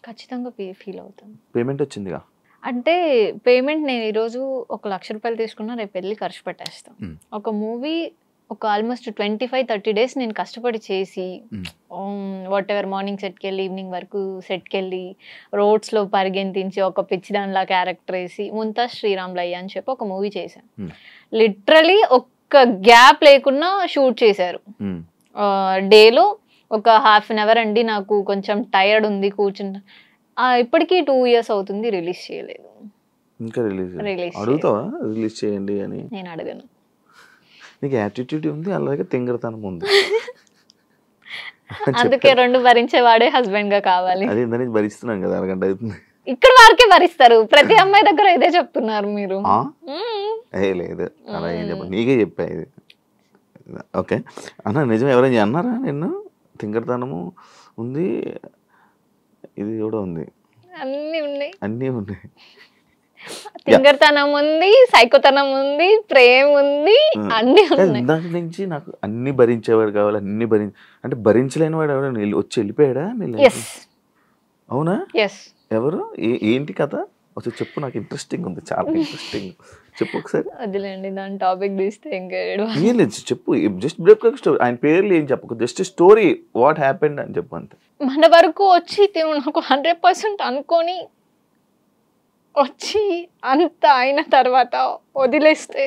ఖచ్చితంగా ఫీల్ అవుతాను. పేమెంట్ వచ్చిందిగా అంటే పేమెంట్ నేను ఈరోజు 1 లక్ష రూపాయలు తీసుకున్నా, రేపు వెళ్ళి ఖర్చు పెట్టేస్తాను. ఒక మూవీ ఒక ఆల్మోస్ట్ 25-30 డేస్ నేను కష్టపడి చేసి వాట్ ఎవర్ మార్నింగ్ సెట్కి వెళ్ళి ఈవినింగ్ వరకు సెట్కి వెళ్ళి రోడ్స్లో పరిగెంతించి ఒక పిచ్చి దానిలా క్యారెక్టర్ వేసి ముంతాజ్ శ్రీరామ్లయ్య అని చెప్పి ఒక మూవీ చేశాను. లిటరలీ ఒక్క గ్యాప్ లేకుండా షూట్ చేశారు. డేలో ఒక ½ an hour అండి, నాకు కొంచెం టైర్డ్ ఉంది కూర్చుంటా. ఇప్పటికీ 2 years అవుతుంది, రిలీజ్ చేయలేదు. ఇంకా రిలీజ్ అడుగుతావా? రిలీజ్ చేయండి అని నేను అడగను. నీకు యాటిట్యూడ్ ఉంది, అలాగే తింగరతనం ఉంది, అందుకే 2 భరించేవాడే హస్బెండ్ గా కావాలి. అదే దాన్ని భరిస్తున్నాను కదా, అరగంట అవుతుంది. ఇక్కడ వరకే భరిస్తారు, ప్రతి అమ్మాయి దగ్గర ఇదే చెప్తున్నారు మీరు. లేదు అలా ఏం చెప్పండి, నీకే చెప్పా ఇది. ఓకే అన్న, నిజం ఎవరైనా అన్నారా నిన్ను తింగరతనము ఉంది, ఇది కూడా ఉంది, అన్నీ ఉన్నాయి, తింగరతనం ఉంది, సైకోతనం ఉంది, ప్రేమ ఉంది, అన్ని ఉన్నాయి. దాని నుంచి నాకు అన్ని భరించేవాడు కావాలి, అన్ని అంటే భరించలేని వాడు ఎవరైనా వచ్చి వెళ్ళిపోయాడా? అవునా? ఎవరు? ఏంటి కథ ఒకసారి చెప్పు, నాకు ఇంట్రెస్టింగ్ ఉంది, చాలా ఇంట్రెస్టింగ్. చెప్పు ఒకసారి. వదిలేండి, దాని టాపిక్ తీస్తే ఇంకా ఏం లేదు, చెప్పు. జస్ట్ బ్రేక్ స్టోరీ, ఆయన పేర్లు ఏం చెప్పకు, జస్ట్ స్టోరీ వాట్ హ్యాపెండ్ అని చెప్పు అంతే. మన వరకు వచ్చి నాకు 100% అనుకొని వచ్చి అంత అయిన తర్వాత వదిలేస్తే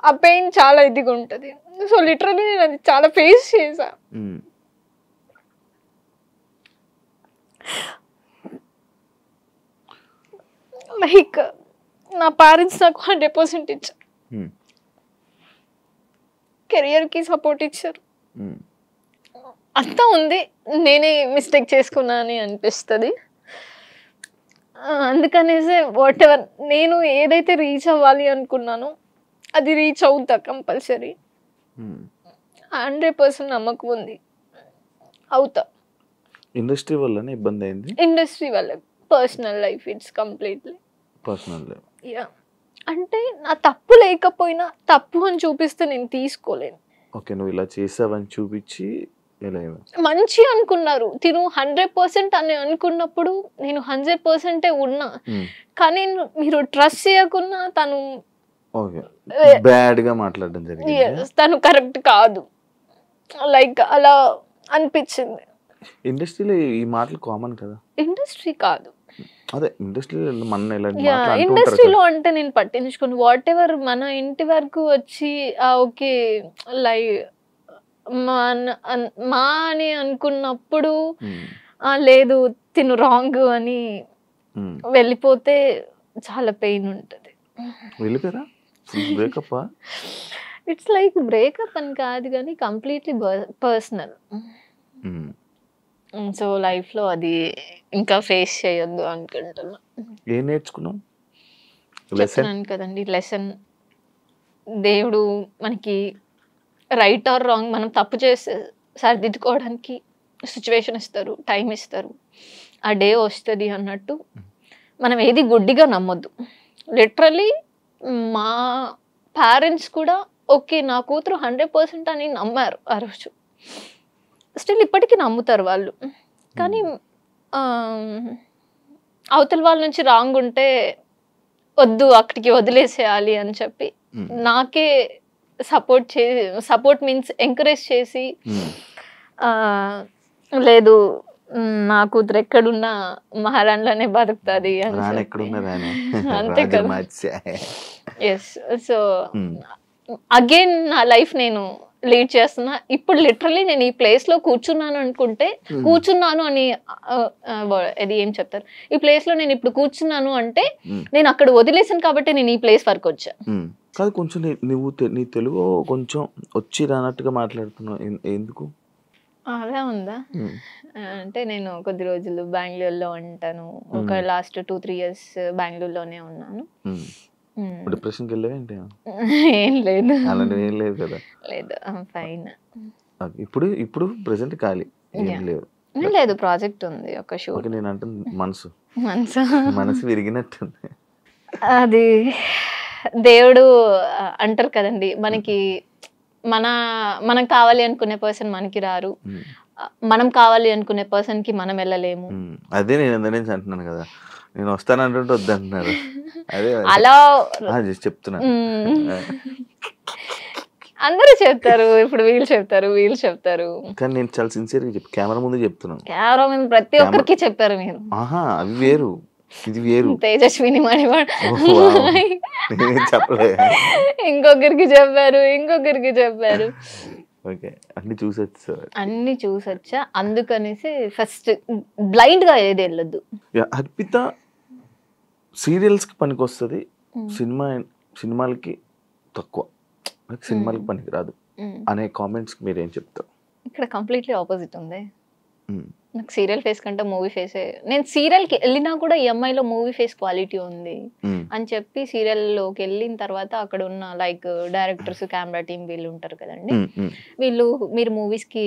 ఆ పెయిన్ చాలా ఇదిగా ఉంటుంది. సో లిటరలీ నేను అది చాలా ఫేస్ చేశా. లైక్ నా పేరెంట్స్ నాకు 100% ఇచ్చారు, కెరియర్కి సపోర్ట్ ఇచ్చారు, అంతా ఉంది. నేనే మిస్టేక్ చేసుకున్నా అని అనిపిస్తుంది. అందుకనేసే వాట్ ఎవర్ నేను ఏదైతే రీచ్ అవ్వాలి అనుకున్నానో అది రీచ్ అవుతా కంపల్సరీ. 100% నమ్మకం ఉంది, అవుతా. ఇండస్ట్రీ వల్లనే ఇబ్బంది అయింది? ఇండస్ట్రీ వల్ల, personal life, it's completely personal life. Yeah, అంటే నా తప్పు లేకపోయినా తప్పు అని చూపిస్తే నేను తీసుకోలేను. ఓకే, నువ్వు ఇలా చేసావని చూపించి మంచి అనుకున్నారు, తిను 100% అని అనుకున్నప్పుడు నేను 100% ఉన్నా. కానీ మీరు ట్రస్ట్ చేయకున్నా తను బ్యాడ్ గా మాట్లాడడం జరిగింది, తను కరెక్ట్ కాదు, లైక్ అలా అనిపించింది. ఇండస్ట్రీలో ఈ మాటలు కామన్ కదా? ఇండస్ట్రీ కాదు, అదే ఇండస్ట్రీలో ఇండస్ట్రీలో అంటే నేను పట్టించుకోను. వాట్ ఎవర్ మన ఇంటి వరకు వచ్చి ఓకే లైక్ మా అని అనుకున్నప్పుడు లేదు తిను రాంగ్ అని వెళ్ళిపోతే చాలా పెయిన్ ఉంటుంది. ఇట్స్ లైక్ బ్రేకప్ అని కాదు కానీ కంప్లీట్లీ పర్సనల్. సో లైఫ్లో అది ఇంకా ఫేస్ చేయొద్దు అనుకుంటున్నా. ఏం నేర్చుకున్నావు చెప్తున్నాను కదండి లెసన్. దేవుడు మనకి రైట్ ఆర్ రాంగ్ మనం తప్పు చేస్తే సరిదిద్దుకోవడానికి సిచ్యువేషన్ ఇస్తారు, టైం ఇస్తారు, ఆ డే వస్తుంది అన్నట్టు. మనం ఏది గుడ్డిగా నమ్మొద్దు. లిటరలీ మా పేరెంట్స్ కూడా ఓకే నా కూతురు 100% అని నమ్మారు ఆ రోజు. స్టిల్ ఇప్పటికీ నమ్ముతారు వాళ్ళు. కానీ అవతల వాళ్ళ నుంచి రాంగ్ ఉంటే వద్దు అక్కడికి వదిలేసేయాలి అని చెప్పి నాకే సపోర్ట్ మీన్స్ ఎంకరేజ్ చేసి లేదు నా కూతురు ఎక్కడున్నా మహారాణిలోనే బతుకుతుంది అని. అంతే కదా. ఎస్. సో అగైన్ నా లైఫ్ నేను లీడ్ చేస్తున్నా. ఇప్పుడు లిటరలీ నేను ఈ ప్లేస్ లో కూర్చున్నాను అనుకుంటే కూర్చున్నాను అని అది ఏం చెప్తారు, ఈ ప్లేస్ లో నేను ఇప్పుడు కూర్చున్నాను అంటే నేను అక్కడ వదిలేసాను కాబట్టి నేను ఈ ప్లేస్ వరకు వచ్చా. కాదు కొంచెం నువ్వు నీ తెలుగు కొంచెం వచ్చి రానట్టుగా మాట్లాడుతున్నావు, ఎందుకు? అలా ఉందా? అంటే నేను కొద్ది రోజులు బెంగళూరులో ఉంటాను. ఒక లాస్ట్ 2-3 years బెంగళూరులోనే ఉన్నాను. డిప్రెషన్కి వెళ్ళేవేంటి? ఏం లేదు, అలాంటివి ఏం లేదు కదా. లేదు, ఫైన్. ఇప్పుడు ప్రెసెంట్ ఖాళీ ఏం లేదు. లేదు, ప్రాజెక్ట్ ఉంది ఒక షూట్. నేను అంటే మనసు విరిగినట్టుంది. అది దేవుడు అంటారు కదండి, మనకి మనం కావాలి అనుకునే పర్సన్ మనకి రారు, మనం కావాలి అనుకునే పర్సన్ కి మనం వెళ్ళలేము. అదే నేను అందరి అంటున్నాను కదా, నేను వస్తానంటుంటే వద్దంటున్నారు. అదే అలా చెప్తున్నా. అందరూ చెప్తారు, ఇప్పుడు వీళ్ళు చెప్తారు కానీ నేను చాలా సిన్సియర్ గా కెమెరా ముందు చెప్తున్నాను. కెమెరా ముందు ప్రతి ఒక్కరికి చెప్పారు మీరు. అవి వేరు, ఇది వేరు. తేజస్విని మణివాడు చెప్పలే, ఇంకొకరికి చెప్పారు. ఓకే, అన్ని చూసొచ్చా. అందుకనేసి ఫస్ట్ బ్లైండ్ గా ఏది వెళ్ళొద్దు. అర్పిత సీరియల్స్ కి పనికి వస్తుంది, సినిమాలకి తక్కువ, సినిమాలకి పనికి రాదు అనే కామెంట్స్ మీరేం చెప్తారు? ఇక్కడ కంప్లీట్లీ ఆపోజిట్ ఉంది. నాకు సీరియల్ ఫేస్ కంటే మూవీ ఫేసే. నేను సీరియల్కి వెళ్ళినా కూడా ఈ అమ్మాయిలో మూవీ ఫేస్ క్వాలిటీ ఉంది అని చెప్పి సీరియల్లోకి వెళ్ళిన తర్వాత అక్కడ ఉన్న లైక్ డైరెక్టర్స్, కెమెరా టీమ్ వీళ్ళు ఉంటారు కదండి, వీళ్ళు మీరు మూవీస్కి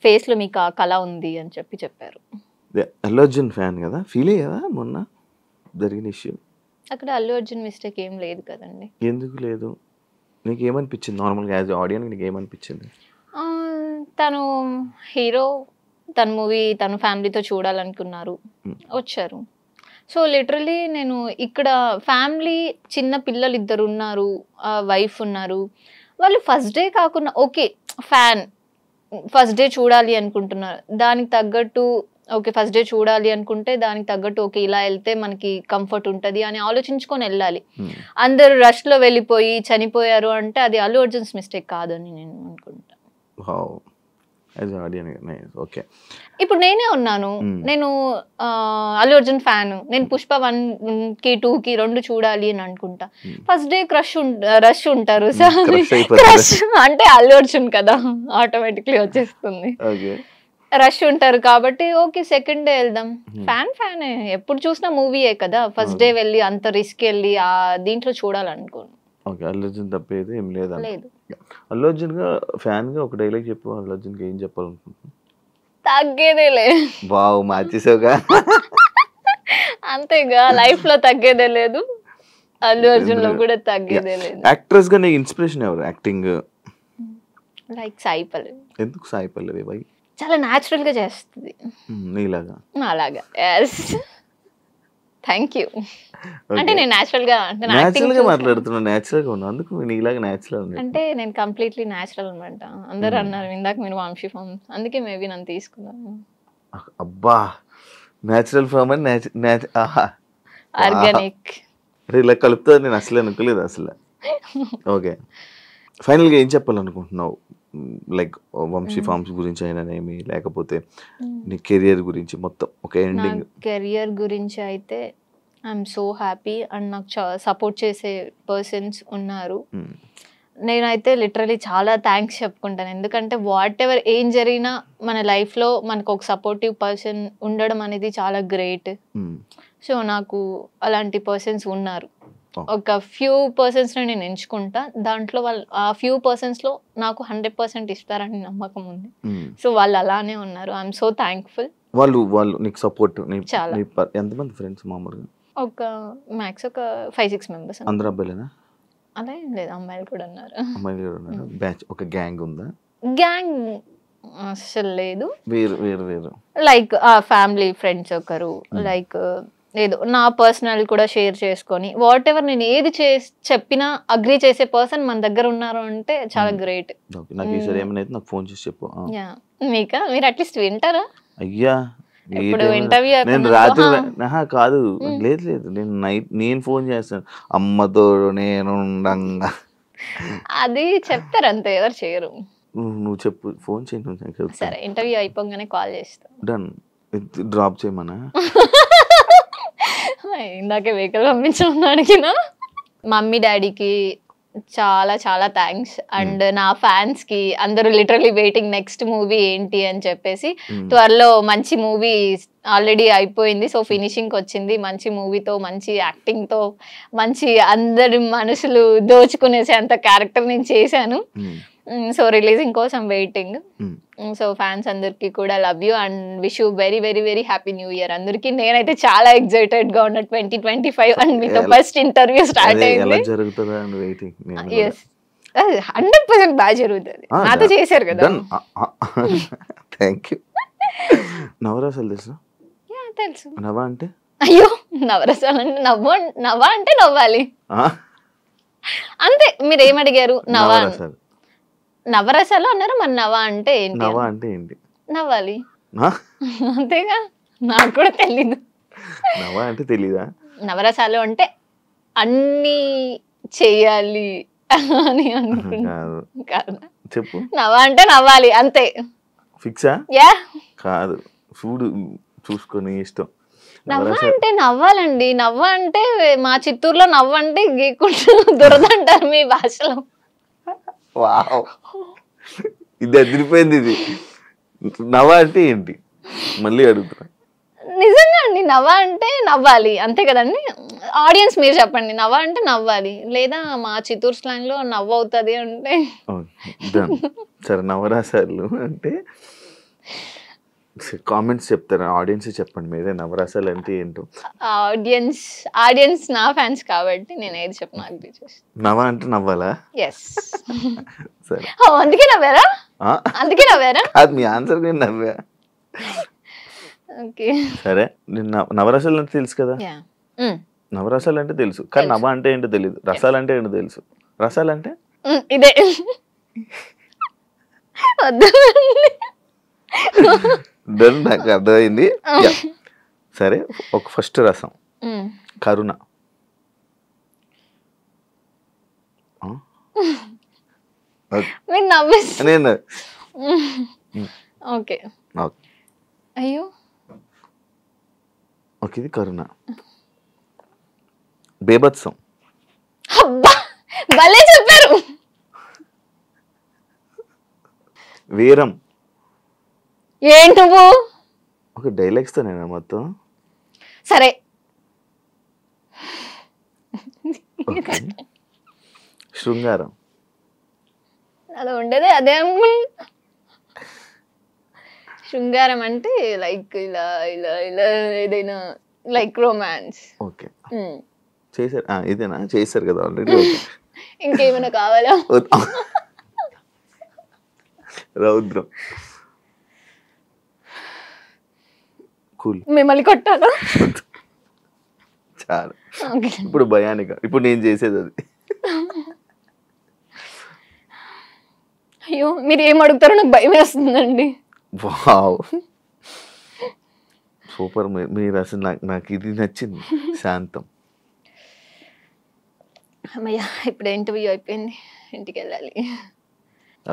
ఫేస్లో మీకు ఆ కళ ఉంది అని చెప్పారు. అల్లు అర్జున్ ఫ్యాన్ కదా, ఫీల్ అయ్యావా మొన్న జరిగిన ఇష్యూ? అక్కడ అల్లు అర్జున్ మిస్టేక్ ఏం లేదు కదండి. ఎందుకు లేదు? నీకు ఏమనిపించింది నార్మల్గా యాజ్ ఆడియన్స్? నీకు ఏమనిపించింది? తను హీరో, తన మూవీ తన ఫ్యామిలీతో చూడాలనుకున్నారు, వచ్చారు. సో లిటరలీ నేను ఇక్కడ ఫ్యామిలీ, చిన్న పిల్లలు 2 ఉన్నారు, వైఫ్ ఉన్నారు. వాళ్ళు ఫస్ట్ డే కాకుండా ఓకే ఫ్యాన్, ఫస్ట్ డే చూడాలి అనుకుంటున్నారు, దానికి తగ్గట్టు ఓకే ఫస్ట్ డే చూడాలి అనుకుంటే దానికి తగ్గట్టు ఓకే ఇలా వెళ్తే మనకి కంఫర్ట్ ఉంటుంది అని ఆలోచించుకొని వెళ్ళాలి. అందరు రష్లో వెళ్ళిపోయి చనిపోయారు అంటే అది అల్లు అర్జున్స్ మిస్టేక్ కాదని నేను అనుకుంటా. ఇప్పుడు నేనే ఉన్నాను, నేను అల్లు అర్జున్ ఫ్యాన్, నేను పుష్ప 1కి 2కి 2 చూడాలి అని అనుకుంటా. ఫస్ట్ డే రష్ ఉంటారు, క్రష్ అంటే అల్లు అర్జున్ కదా, ఆటోమేటిక్లీ వచ్చేస్తుంది. రష్ ఉంటారు కాబట్టి ఓకే సెకండ్ డే వెళ్దాం. ఫ్యానే, ఎప్పుడు చూసినా మూవీయే కదా. ఫస్ట్ డే వెళ్ళి అంత రిస్క్ వెళ్ళి ఆ దీంట్లో చూడాలనుకోను. ఓకే, అల్లు అర్జున్ తప్పేది ఏం లేదు. అల్లు అర్జున్ గా ఫ్యాన్ గా ఒక డైలాగ్ చెప్పు, అల్లు అర్జున్ కి ఏం చెప్పాలనుకుంటున్నాను? తగ్గేదేలే. వావ్, మార్చేసావుగా. అంతేగా, లైఫ్ లో తగ్గేదే లేదు, అల్లు అర్జున్ లో కూడా తగ్గేదే లేదు. యాక్ట్రెస్ గా నీ ఇన్స్పిరేషన్ ఎవరు యాక్టింగ్? లైక్ సాయి పల్లవి. ఎందుకు సాయి పల్లవి? బై చాలా న్యాచురల్ గా చేస్తుంది, నీలాగా. అలాగా. Yes, thank you. అంటే నేను న్యాచురల్ గా మాట్లాడుతున్నా, న్యాచురల్ గా ఉన్నా, అందుకు నీలాగా న్యాచురల్ అంటే నేను కంప్లీట్లీ న్యాచురల్ అనమాట. అందరు అన్నారు ఇందాక మీరు వంశీ ఫామ్, అందుకే మేబీ నన్ను తీసుకున్నాను. అబ్బా, న్యాచురల్ ఫామ్ అని ఆర్గానిక్ ఇలా కలుపుతా, నేను అసలు అనుకోలేదు అసలు. ఓకే, ఫైనల్ గా ఏం చెప్పాలనుకుంటున్నావు? లైక్ వంశీ ఫార్మ్స్ గురించి అయినానేమి, లేకపోతే నీ కెరియర్ గురించి మొత్తం ఒక ఎండింగ్? కెరియర్ గురించి అయితే ఐఎమ్ సో హ్యాపీ అండ్ నాకు సపోర్ట్ చేసే పర్సన్స్ ఉన్నారు. నేనైతే లిటరలీ చాలా థ్యాంక్స్ చెప్పుకుంటాను, ఎందుకంటే వాట్ ఎవర్ ఏం జరిగినా మన లైఫ్లో మనకు ఒక సపోర్టివ్ పర్సన్ ఉండడం అనేది చాలా గ్రేట్. సో నాకు అలాంటి పర్సన్స్ ఉన్నారు. ఒక ఫ్యూ పర్సన్స్ నేను ఎంచుకుంటా, దాంట్లో వాళ్ళు ఆ ఫ్యూ పర్సన్స్ లో నాకు 100% ఇస్తారని నమ్మకం ఉంది. సో వాళ్ళు అలానే ఉన్నారు. I'm so thankful. వాళ్ళు నీకు సపోర్ట్. చాలా. ఎంతమంది ఫ్రెండ్స్ మామూలుగా? ఒక మ్యాక్స్ ఒక 5-6 మెంబర్స్. అందరు అబ్బాయిలేనా? అలా ఏం లేదు, అమ్మాయిలు కూడా ఉన్నారు. అమ్మాయిలు కూడా ఉన్నారు. బ్యాచ్ ఒక గ్యాంగ్ ఉందా? గ్యాంగ్ అసలు లేదు, వేరు వేరు వేరు. లైక్ ఫ్యామిలీ ఫ్రెండ్స్ ఒకరు, లైక్ లేదు నా పర్సనల్ కూడా షేర్ చేసుకొని వాట్ ఎవర్ నేను ఏది చెప్పినా అగ్రీ చేసే పర్సన్ మన దగ్గర ఉన్నారు అంటే చాలా గ్రేట్. నాకు ఈసారి ఏమైనా అయితే నాకు ఫోన్ చేసి చెప్పు. మీకా? మీరు అట్లీస్ట్ వింటారా? అయ్యా ఇప్పుడు ఇంటర్వ్యూ నేను రాత్రి కాదు, లేదు లేదు, నేను నైట్ నేను ఫోన్ చేస్తాను అమ్మతో నేను ఉండంగా. అది చెప్తారు అంతే, ఎవరు చేయరు. నువ్వు చెప్పు, ఫోన్ చేయి. సరే ఇంటర్వ్యూ అయిపోగానే కాల్ చేస్తా. డన్. డ్రాప్ చేయమన్నా? ఇందాకే వెహికల్ పంపించమని అడిగిన. మమ్మీ డాడీకి చాలా చాలా థ్యాంక్స్. అండ్ నా ఫ్యాన్స్ కి అందరూ లిటరలీ వెయిటింగ్ నెక్స్ట్ మూవీ ఏంటి అని చెప్పేసి. త్వరలో మంచి మూవీ ఆల్రెడీ అయిపోయింది, సో ఫినిషింగ్ వచ్చింది. మంచి మూవీతో, మంచి యాక్టింగ్ తో, మంచి అందరి మనసులు దోచుకునేసే అంత క్యారెక్టర్ నేను చేశాను. సో రిలీజింగ్ కోసం వెయిటింగ్. సో ఫ్యాన్స్ అందరికి కూడా love you and wish you very very very happy new year అందరికి. నేనైతే చాలా ఎక్సైటెడ్ గా ఉన్న 2025 అండ్ మీతో ఫస్ట్ ఇంటర్వ్యూ స్టార్ట్ అయింది. 100% బాగా జరుగుతుంది. నాతో చేశారు కదా. నవరసాలు తెలుసు? తెలుసు. నవ్వా అంటే? అయ్యో నవరసాలు అంటే నవ్వా అంటే నవ్వాలి అంతే. మీరు ఏమడిగారు? నవ్వా, నవరసాలు అన్నారు. మన నవ్వా అంటే ఏంటి? నవ్వా అంటే ఏంటి? నవ్వాలి అంతేగా. నాకు కూడా తెలీదు. నవ్వా అంటే తెలీదా? నవరసాలు అంటే అన్ని చెయ్యాలి అని అనుకుంటున్నాను. చెప్పు. నవ్వా అంటే నవ్వాలి అంతే. ఫిక్సా? యా. కాదు, చూడు చూసుకొని ఇష్టం. నవ్వ అంటే నవ్వాలండి. నవ్వ అంటే మా చిత్తూరులో నవ్వంటే గీకుంటూ దురదంటారు మీ భాషలో. ఇది అదిరిపోయింది. ఇది నవ్వ అంటే ఏంటి మళ్ళీ అడుగుతున్నా. నిజంగా అండి, నవ్వ అంటే నవ్వాలి అంతే కదండి. ఆడియన్స్ మీరు చెప్పండి, నవ్వ అంటే నవ్వాలి, లేదా మా చిత్తూరు స్లాంగ్ లో నవ్వు అవుతుంది అంటే. సరే, నవరసాలు అంటే కామెంట్స్ చెప్తారా? ఆడియన్స్ చెప్పండి మీరే, నవరసాలు అంటే ఏంటో. ఆడియన్స్ నా ఫ్యాన్స్ కాబట్టి నేను ఏది చెప్పినా అగ్రీ చేస్తాను. నవ్వ అంటే నవ్వాలా? ఎస్. సరే, అందుకే నవ్వారా? అందుకే నవ్వారా? అది మీ ఆన్సర్. నేను నవ్వా. ఓకే సరే, నేను నవరసాలు అంటే తెలుసు కదా. నవరసాలు అంటే తెలుసు, కానీ నవ్వ అంటే ఏంటో తెలియదు. రసాలు అంటే ఏంటో తెలుసు. రసాలు అంటే ఇదే. నాకు అర్థమైంది. సరే, ఒక ఫస్ట్ రసం కరుణ. నేను ఓకే. అయ్యో ఓకే, ఇది కరుణ. బేభత్సం. భలే చెప్పారు. వీరం. ఏంటి నువ్వు? ఒక డైలాగ్స్ తో నేను మొత్తం. సరే, శృంగారం. అలా ఉండేదే అదే. శృంగారం అంటే లైక్ ఇలా ఇలా ఇలా ఏదైనా లైక్ రొమాన్స్. ఓకే, చేశారు. ఇదేనా చేశారు కదా ఆల్రెడీ. ఇంకేమైనా కావాలా? రౌద్రం. కూల్. మిమ్మల్ని కొట్టాలా? చాలా. ఇప్పుడు భయానిక. ఇప్పుడు నేను చేసేది అది. అయ్యో, మీరు ఏం అడుగుతారో నాకు భయం వేస్తుందండి. Wow, super. మీరు అసలు నాకు ఇది నచ్చింది. శాంతం. అమ్మయ్య, ఇప్పుడు ఇంటర్వ్యూ అయిపోయింది, ఇంటికి వెళ్ళాలి.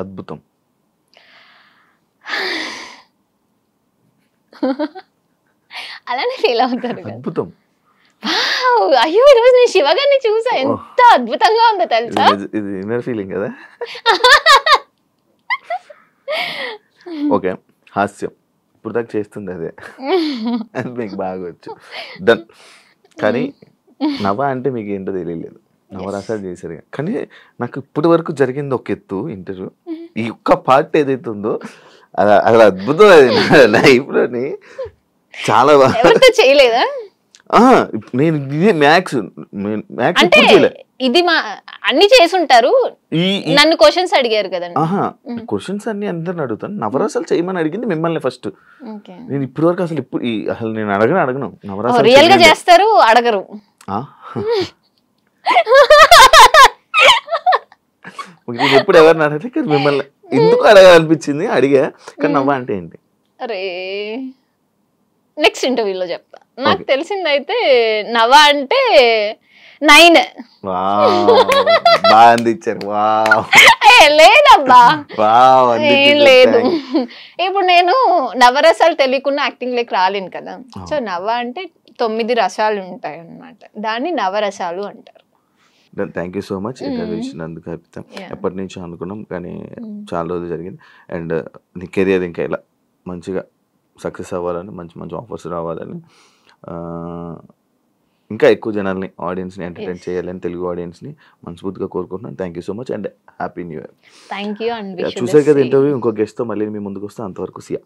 అద్భుతం. అలానే ఫీల్ అవుతారు. అద్భుతం. అయ్యో, ఈరోజు నేను శివ గారిని చూసా, ఎంత అద్భుతంగా ఉందో తెలుసా. ఇది ఇన్నర్ ఫీలింగ్ కదా. ఓకే, హాస్యం. ఇప్పుడు దాకా చేస్తుంది అదే, అది మీకు బాగా వచ్చు. డన్. కానీ నవ అంటే మీకు ఏంటో తెలియలేదు, నవరసాలు చేశారు. కానీ నాకు ఇప్పటి వరకు జరిగింది ఒక ఎత్తు ఇంటర్వ్యూ, ఈ ఒక్క పార్ట్ ఏదైతే ఉందో అది అద్భుతం. అది లైఫ్లోని చాలా చేయలేదా? నేను ఇది మ్యాథ్స్ అంటే ఇది మా అన్ని చేసుంటారు, నన్ను క్వశ్చన్స్ అడిగారు కదండి. క్వశ్చన్స్ అన్ని అందరిని అడుగుతాను, నవరసాలు చేయమని అడిగింది మిమ్మల్ని ఫస్ట్. నేను ఇప్పటి వరకు అసలు నేను అడగను నవరసాలు రియల్ గా చేస్తారు, అడగరు. ఎప్పుడు ఎవరిని అడిగితే మిమ్మల్ని ఎందుకు అడగాలనిపించింది, అడిగా. కానీ నవ్వ అంటే ఏంటి అరే నెక్స్ట్ ఇంటర్వ్యూలో చెప్తా. నాకు తెలిసిందైతే నవ అంటే 9. బాగా అందించారు. లేదబ్బా ఏం లేదు. ఇప్పుడు నేను నవరసాలు తెలియకుండా యాక్టింగ్ లెక్క రాలేను కదా. సో నవ అంటే 9 రసాలు ఉంటాయి అన్నమాట, దాన్ని నవరసాలు అంటారు. Thank you so much interview ఇచ్చినందుకు. అర్పిత ఎప్పటి నుంచో అనుకున్నాం కానీ చాలా రోజులు జరిగింది. అండ్ నీ కెరియర్ ఇంకా ఇలా మంచిగా సక్సెస్ అవ్వాలని, మంచి మంచి ఆఫర్స్ రావాలని, ఇంకా ఎక్కువ జనాల్ని ఆడియన్స్ని ఎంటర్టైన్ చేయాలని, తెలుగు ఆడియన్స్ని మనస్ఫూర్తిగా కోరుకుంటున్నాను. Thank you so much and happy new year. Thank you. చూసారు కదా ఇంటర్వ్యూ, ఇంకో గెస్ట్తో మళ్ళీ మీ ముందుకు వస్తే, అంతవరకు సియా.